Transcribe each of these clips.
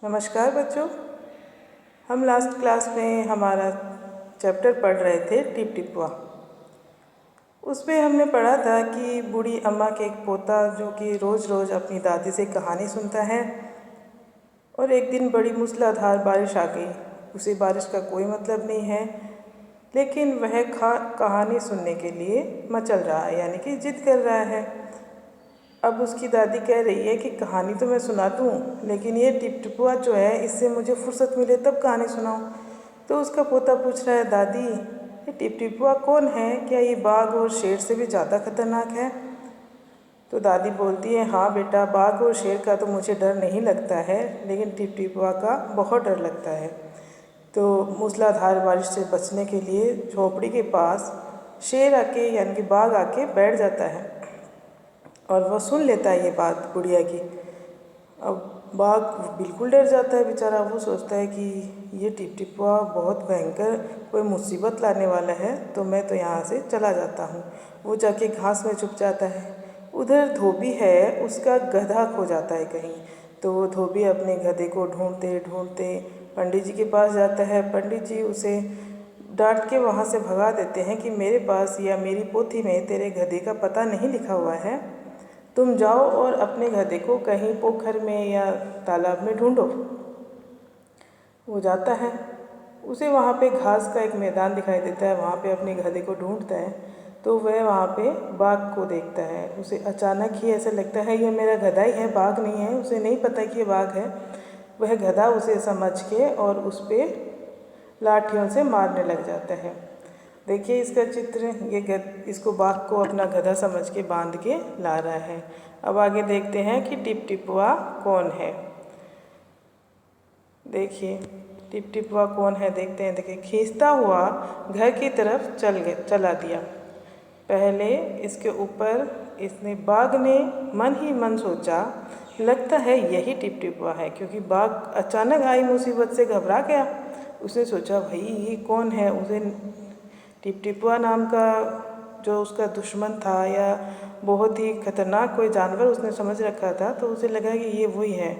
नमस्कार बच्चों। हम लास्ट क्लास में हमारा चैप्टर पढ़ रहे थे टिप टिपुआ। उसमें हमने पढ़ा था कि बूढ़ी अम्मा के एक पोता जो कि रोज़ रोज़ अपनी दादी से कहानी सुनता है और एक दिन बड़ी मूसलाधार बारिश आ गई। उसे बारिश का कोई मतलब नहीं है, लेकिन वह कहानी सुनने के लिए मचल रहा है, यानी कि जिद कर रहा है। अब उसकी दादी कह रही है कि कहानी तो मैं सुना दूँ, लेकिन ये टिप टिपुआ जो है इससे मुझे फुर्सत मिले तब कहानी सुनाऊँ। तो उसका पोता पूछ रहा है, दादी ये टिप टिपुआ कौन है? क्या ये बाघ और शेर से भी ज़्यादा खतरनाक है? तो दादी बोलती है, हाँ बेटा, बाघ और शेर का तो मुझे डर नहीं लगता है, लेकिन टिप टिपुआ का बहुत डर लगता है। तो मूसलाधार बारिश से बचने के लिए झोपड़ी के पास शेर आके यानी कि बाघ आके बैठ जाता है और वह सुन लेता है ये बात बुढ़िया की। अब बाघ बिल्कुल डर जाता है बेचारा। वो सोचता है कि ये टिप टिपुआ बहुत भयंकर कोई मुसीबत लाने वाला है, तो मैं तो यहाँ से चला जाता हूँ। वो जाके घास में छुप जाता है। उधर धोबी है, उसका गधा खो जाता है कहीं। तो वो धोबी अपने गधे को ढूंढते ढूंढते पंडित जी के पास जाता है। पंडित जी उसे डांट के वहाँ से भगा देते हैं कि मेरे पास या मेरी पोथी में तेरे गधे का पता नहीं लिखा हुआ है, तुम जाओ और अपने गधे को कहीं पोखर में या तालाब में ढूंढो। वो जाता है, उसे वहाँ पे घास का एक मैदान दिखाई देता है, वहाँ पे अपने गधे को ढूंढता है। तो वह वहाँ पे बाघ को देखता है। उसे अचानक ही ऐसा लगता है ये मेरा गधा ही है, बाघ नहीं है। उसे नहीं पता कि ये बाघ है। वह गधा उसे समझ के और उस पर लाठियों से मारने लग जाता है। देखिए इसका चित्र, इसको बाघ को अपना गधा समझ के बांध के ला रहा है। अब आगे देखते हैं कि टिप टिपुआ कौन है। देखिए टिप टिपुआ कौन है, देखते हैं। देखिए, खींचता हुआ घर की तरफ चला दिया। पहले इसके ऊपर इसने बाघ ने मन ही मन सोचा, लगता है यही टिप टिपुआ है, क्योंकि बाघ अचानक आई मुसीबत से घबरा गया। उसने सोचा भाई ये कौन है। उसे टिप टिपुआ नाम का जो उसका दुश्मन था या बहुत ही खतरनाक कोई जानवर उसने समझ रखा था, तो उसे लगा कि ये वही है।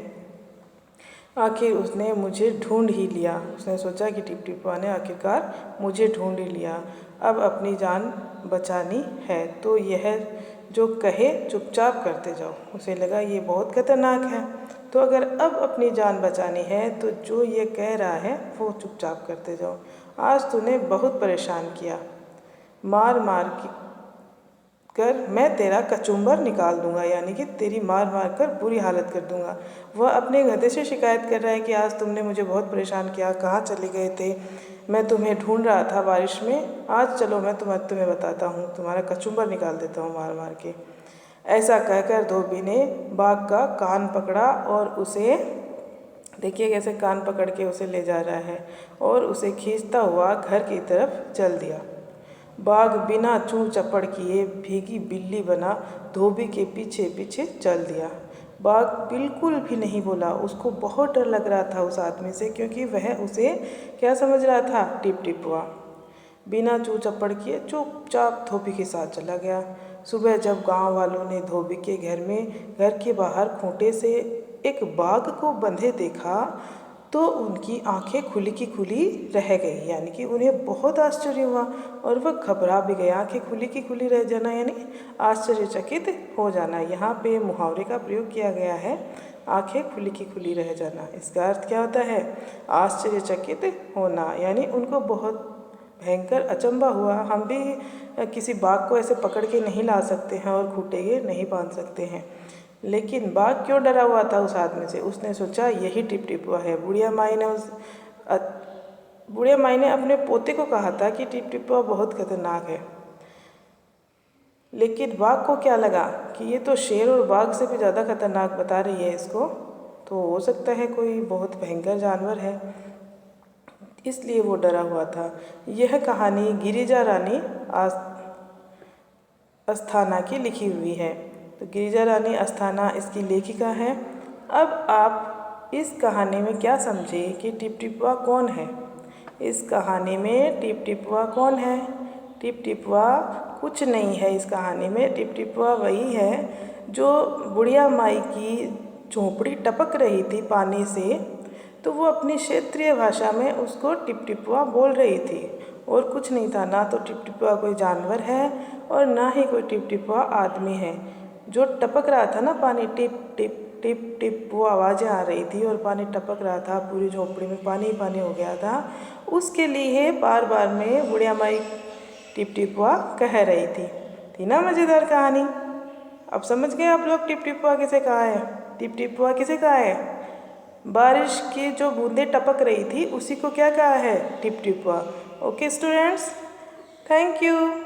आखिर उसने मुझे ढूंढ ही लिया। उसने सोचा कि टिप टिपुआ ने आखिरकार मुझे ढूंढ ही लिया, अब अपनी जान बचानी है तो यह जो कहे चुपचाप करते जाओ। उसे लगा ये बहुत खतरनाक है, तो अगर अब अपनी जान बचानी है तो जो ये कह रहा है वो चुपचाप करते जाओ। आज तूने बहुत परेशान किया, मार मार कर मैं तेरा कचुम्बर निकाल दूंगा, यानी कि तेरी मार मार कर बुरी हालत कर दूंगा। वह अपने गधे से शिकायत कर रहा है कि आज तुमने मुझे बहुत परेशान किया, कहाँ चले गए थे, मैं तुम्हें ढूंढ रहा था बारिश में। आज चलो मैं तुम्हें बताता हूँ, तुम्हारा कचुम्बर निकाल देता हूँ मार मार के। ऐसा कहकर धोबी ने बाघ का कान पकड़ा और उसे, देखिए कैसे कान पकड़ के उसे ले जा रहा है और उसे खींचता हुआ घर की तरफ चल दिया। बाघ बिना चूं चपड़ किए भीगी बिल्ली बना धोबी के पीछे पीछे चल दिया। बाघ बिल्कुल भी नहीं बोला। उसको बहुत डर लग रहा था उस आदमी से, क्योंकि वह उसे क्या समझ रहा था, टिप टिपुआ। बिना चूं चपड़ किए चुपचाप धोबी के साथ चला गया। सुबह जब गांव वालों ने धोबी के घर के बाहर खूंटे से एक बाघ को बंधे देखा तो उनकी आंखें खुली की खुली रह गई, यानी कि उन्हें बहुत आश्चर्य हुआ और वह घबरा भी गए। आंखें खुली की खुली रह जाना यानी आश्चर्यचकित हो जाना। यहाँ पे मुहावरे का प्रयोग किया गया है, आंखें खुली की खुली रह जाना। इसका अर्थ क्या होता है, आश्चर्यचकित होना, यानी उनको बहुत भयंकर अचंभा हुआ। हम भी किसी बाघ को ऐसे पकड़ के नहीं ला सकते हैं और खूंटे नहीं बांध सकते हैं, लेकिन बाघ क्यों डरा हुआ था उस आदमी से? उसने सोचा यही टिप टिपुआ है। बुढ़िया माई ने अपने पोते को कहा था कि टिप टिपुआ बहुत खतरनाक है, लेकिन बाघ को क्या लगा कि ये तो शेर और बाघ से भी ज़्यादा खतरनाक बता रही है इसको, तो हो सकता है कोई बहुत भयंकर जानवर है, इसलिए वो डरा हुआ था। यह कहानी गिरिजा रानी अस्थाना की लिखी हुई है। तो गिरिजा रानी अस्थाना इसकी लेखिका है। अब आप इस कहानी में क्या समझे कि टिप टिपुआ कौन है? इस कहानी में टिप टिपुआ कौन है? टिप टिपुआ कुछ नहीं है इस कहानी में। टिप टिपुआ वही है जो बुढ़िया माई की झोंपड़ी टपक रही थी पानी से, तो वो अपनी क्षेत्रीय भाषा में उसको टिपटिपुआ बोल रही थी। और कुछ नहीं था, ना तो टिपटिपुआ कोई जानवर है और ना ही कोई टिपटिपुआ आदमी है। जो टपक रहा था ना पानी, टिप टिप टिप टिप, वो आवाज़ें आ रही थी और पानी टपक रहा था, पूरी झोपड़ी में पानी ही पानी हो गया था। उसके लिए बार बार में बुढ़िया माई टिपटिपुआ कह रही थी ना मज़ेदार कहानी। अब समझ गए आप लोग टिपटिपुआ किसे कहा है? टिपटिपुआ किसे कहा है? बारिश की जो बूंदें टपक रही थी उसी को क्या कहा है? टिपटिपुआ। Okay students, thank you.